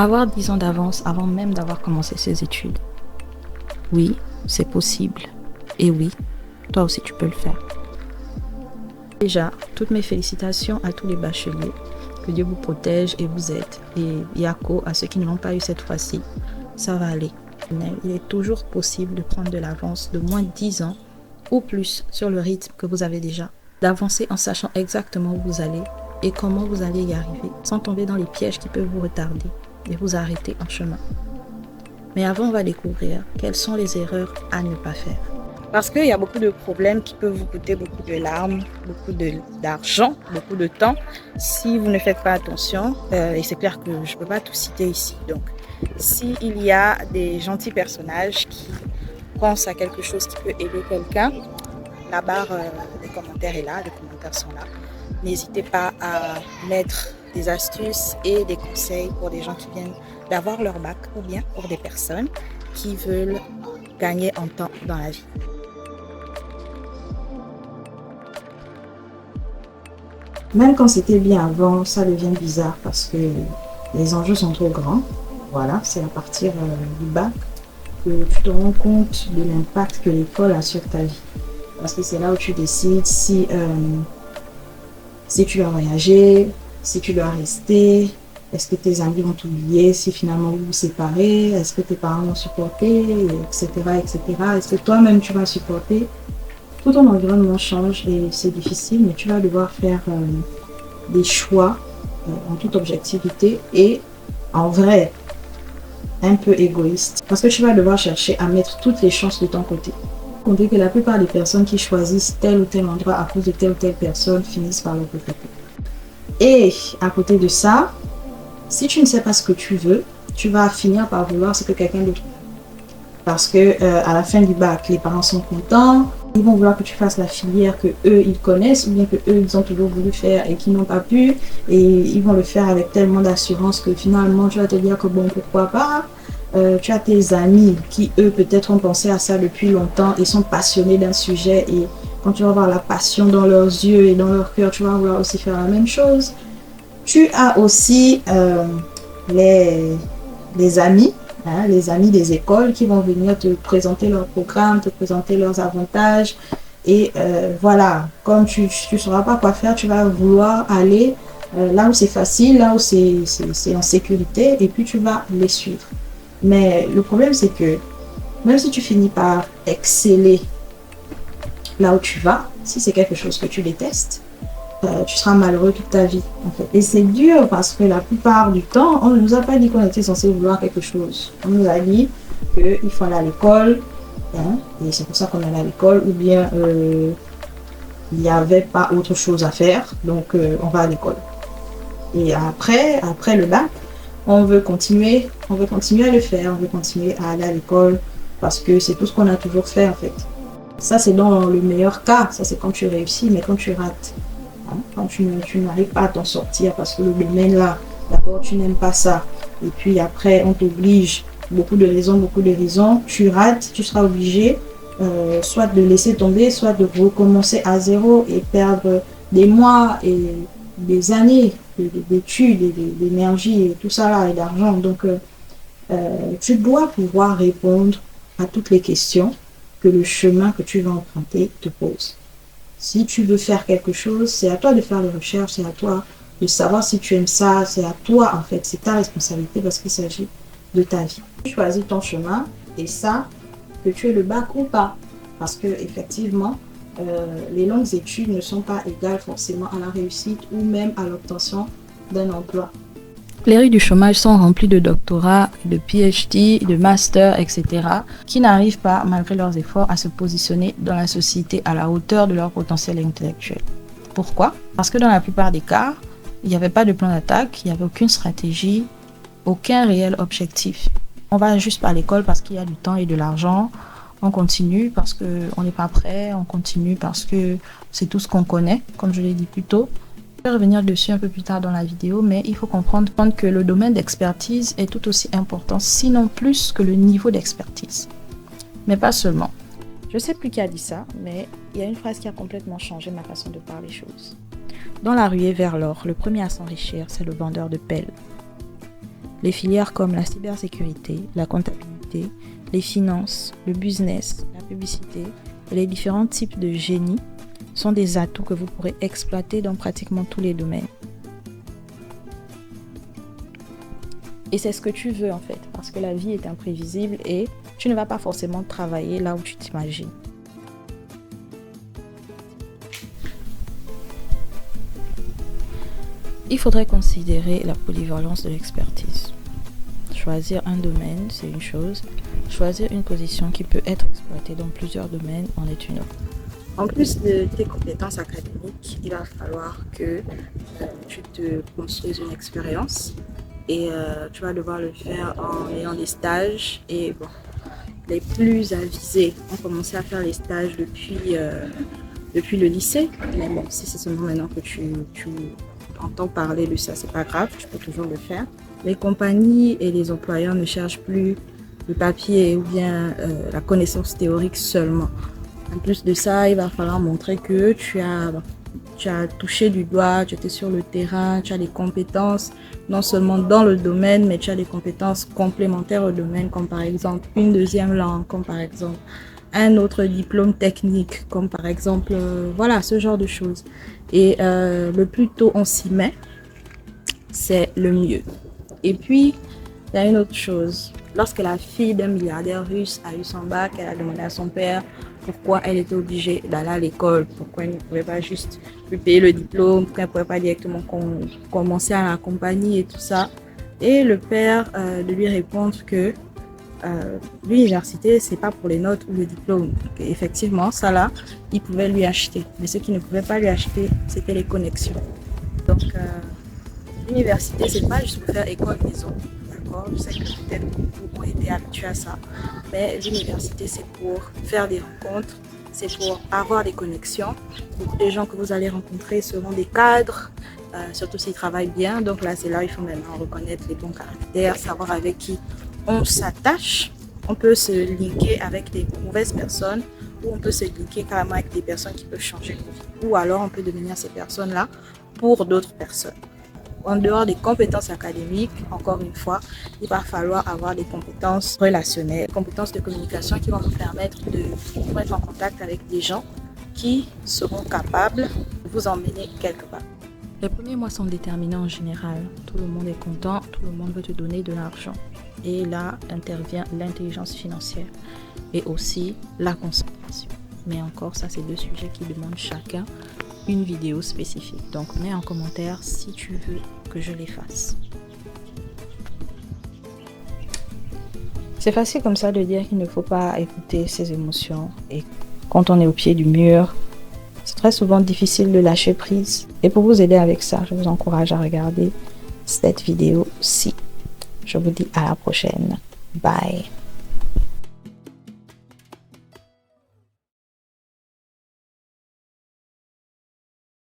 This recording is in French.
Avoir 10 ans d'avance avant même d'avoir commencé ses études. Oui, c'est possible. Et oui, toi aussi tu peux le faire. Déjà, toutes mes félicitations à tous les bacheliers. Que Dieu vous protège et vous aide. Et Yako, à ceux qui ne l'ont pas eu cette fois-ci, ça va aller. Mais il est toujours possible de prendre de l'avance de moins de 10 ans ou plus sur le rythme que vous avez déjà. D'avancer en sachant exactement où vous allez et comment vous allez y arriver, sans tomber dans les pièges qui peuvent vous retarder et vous arrêter en chemin. Mais avant, on va découvrir quelles sont les erreurs à ne pas faire. Parce qu'il y a beaucoup de problèmes qui peuvent vous coûter beaucoup de larmes, beaucoup d'argent, beaucoup de temps, si vous ne faites pas attention. Et c'est clair que je ne peux pas tout citer ici. Donc, s'il y a des gentils personnages qui pensent à quelque chose qui peut aider quelqu'un, la barre des commentaires est là, les commentaires sont là. N'hésitez pas à mettre des astuces et des conseils pour des gens qui viennent d'avoir leur bac ou bien pour des personnes qui veulent gagner en temps dans la vie. Même quand c'était bien avant, ça devient bizarre parce que les enjeux sont trop grands. Voilà, c'est à partir du bac que tu te rends compte de l'impact que l'école a sur ta vie. Parce que c'est là où tu décides si tu dois voyager, si tu dois rester, est-ce que tes amis vont t'oublier, si finalement vous vous séparez, est-ce que tes parents vont supporter, etc., etc. Est-ce que toi-même tu vas supporter? Tout ton environnement change et c'est difficile, mais tu vas devoir faire des choix en toute objectivité et en vrai, un peu égoïste. Parce que tu vas devoir chercher à mettre toutes les chances de ton côté. Comptez que la plupart des personnes qui choisissent tel ou tel endroit à cause de telle ou telle personne finissent par le regretter. Et à côté de ça, si tu ne sais pas ce que tu veux, tu vas finir par vouloir ce que quelqu'un d'autre veut. Parce que à la fin du bac, les parents sont contents, ils vont vouloir que tu fasses la filière que eux ils connaissent ou bien que eux ils ont toujours voulu faire et qui n'ont pas pu, et ils vont le faire avec tellement d'assurance que finalement tu vas te dire que bon, pourquoi pas. Tu as tes amis qui eux peut-être ont pensé à ça depuis longtemps et sont passionnés d'un sujet, et quand tu vas voir la passion dans leurs yeux et dans leur cœur, tu vas vouloir aussi faire la même chose. Tu as aussi les amis, les amis des écoles qui vont venir te présenter leur programme, te présenter leurs avantages. Et voilà, comme tu ne sauras pas quoi faire, tu vas vouloir aller là où c'est facile, là où c'est en sécurité, et puis tu vas les suivre. Mais le problème, c'est que même si tu finis par exceller là où tu vas, si c'est quelque chose que tu détestes, tu seras malheureux toute ta vie, en fait. Et c'est dur parce que la plupart du temps, on ne nous a pas dit qu'on était censé vouloir quelque chose. On nous a dit qu'il faut aller à l'école, et c'est pour ça qu'on allait à l'école, ou bien il n'y avait pas autre chose à faire, donc on va à l'école. Et après le bac, on veut continuer à le faire, on veut continuer à aller à l'école parce que c'est tout ce qu'on a toujours fait, en fait. Ça, c'est dans le meilleur cas, ça c'est quand tu réussis, mais quand tu rates, quand tu n'arrives pas à t'en sortir parce que le domaine là, d'abord tu n'aimes pas ça, et puis après on t'oblige, beaucoup de raisons, tu rates, tu seras obligé soit de laisser tomber, soit de recommencer à zéro et perdre des mois et des années d'études, d'énergie et tout ça là, et d'argent. Donc tu dois pouvoir répondre à toutes les questions que le chemin que tu vas emprunter te pose. Si tu veux faire quelque chose, c'est à toi de faire les recherches, c'est à toi de savoir si tu aimes ça, c'est à toi en fait, c'est ta responsabilité parce qu'il s'agit de ta vie. Tu choisis ton chemin et ça, que tu aies le bac ou pas, parce que effectivement, les longues études ne sont pas égales forcément à la réussite ou même à l'obtention d'un emploi. Les rues du chômage sont remplies de doctorats, de PhD, de masters, etc. qui n'arrivent pas, malgré leurs efforts, à se positionner dans la société à la hauteur de leur potentiel intellectuel. Pourquoi? Parce que dans la plupart des cas, il n'y avait pas de plan d'attaque, il n'y avait aucune stratégie, aucun réel objectif. On va juste pas à l'école parce qu'il y a du temps et de l'argent, on continue parce qu'on n'est pas prêt, on continue parce que c'est tout ce qu'on connaît, comme je l'ai dit plus tôt. Je vais revenir dessus un peu plus tard dans la vidéo, mais il faut comprendre que le domaine d'expertise est tout aussi important, sinon plus que le niveau d'expertise. Mais pas seulement. Je ne sais plus qui a dit ça, mais il y a une phrase qui a complètement changé ma façon de voir les choses. Dans la ruée vers l'or, le premier à s'enrichir, c'est le vendeur de pelles. Les filières comme la cybersécurité, la comptabilité, les finances, le business, la publicité et les différents types de génie sont des atouts que vous pourrez exploiter dans pratiquement tous les domaines. Et c'est ce que tu veux en fait, parce que la vie est imprévisible et tu ne vas pas forcément travailler là où tu t'imagines. Il faudrait considérer la polyvalence de l'expertise. Choisir un domaine, c'est une chose. Choisir une position qui peut être exploitée dans plusieurs domaines en est une autre. En plus de tes compétences académiques, il va falloir que tu te construises une expérience et tu vas devoir le faire en ayant des stages. Et bon, les plus avisés ont commencé à faire les stages depuis le lycée. Mais bon, si c'est seulement maintenant que tu entends parler de ça, c'est pas grave, tu peux toujours le faire. Les compagnies et les employeurs ne cherchent plus le papier ou bien la connaissance théorique seulement. En plus de ça, il va falloir montrer que tu as touché du doigt, tu étais sur le terrain, tu as des compétences, non seulement dans le domaine, mais tu as des compétences complémentaires au domaine, comme par exemple une deuxième langue, comme par exemple un autre diplôme technique, comme par exemple, voilà, ce genre de choses. Et le plus tôt on s'y met, c'est le mieux. Et puis, il y a une autre chose. Lorsque la fille d'un milliardaire russe a eu son bac, elle a demandé à son père pourquoi elle était obligée d'aller à l'école, pourquoi elle ne pouvait pas juste lui payer le diplôme, pourquoi elle ne pouvait pas directement commencer à la compagnie et tout ça. Et le père de lui répondre que l'université, c'est pas pour les notes ou le diplôme. Et effectivement, ça là, il pouvait lui acheter. Mais ce qu'il ne pouvait pas lui acheter, c'était les connexions. Donc, l'université, c'est pas juste pour faire école maison. Je sais que peut-être beaucoup ont été habitués à ça, mais l'université, c'est pour faire des rencontres, c'est pour avoir des connexions. Beaucoup de gens que vous allez rencontrer seront des cadres, surtout s'ils travaillent bien. Donc là, c'est là où il faut maintenant reconnaître les bons caractères, savoir avec qui on s'attache. On peut se linker avec des mauvaises personnes ou on peut se linker carrément avec des personnes qui peuvent changer de vie. Ou alors, on peut devenir ces personnes-là pour d'autres personnes. En dehors des compétences académiques, encore une fois, il va falloir avoir des compétences relationnelles, des compétences de communication qui vont vous permettre de vous mettre en contact avec des gens qui seront capables de vous emmener quelque part. Les premiers mois sont déterminants en général. Tout le monde est content, tout le monde veut te donner de l'argent. Et là intervient l'intelligence financière et aussi la concentration. Mais encore, ça, c'est deux sujets qui demandent chacun une vidéo spécifique. Donc, mets en commentaire si tu veux que je les fasse. C'est facile comme ça de dire qu'il ne faut pas écouter ses émotions. Et quand on est au pied du mur, c'est très souvent difficile de lâcher prise. Et pour vous aider avec ça, je vous encourage à regarder cette vidéo-ci. Je vous dis à la prochaine. Bye.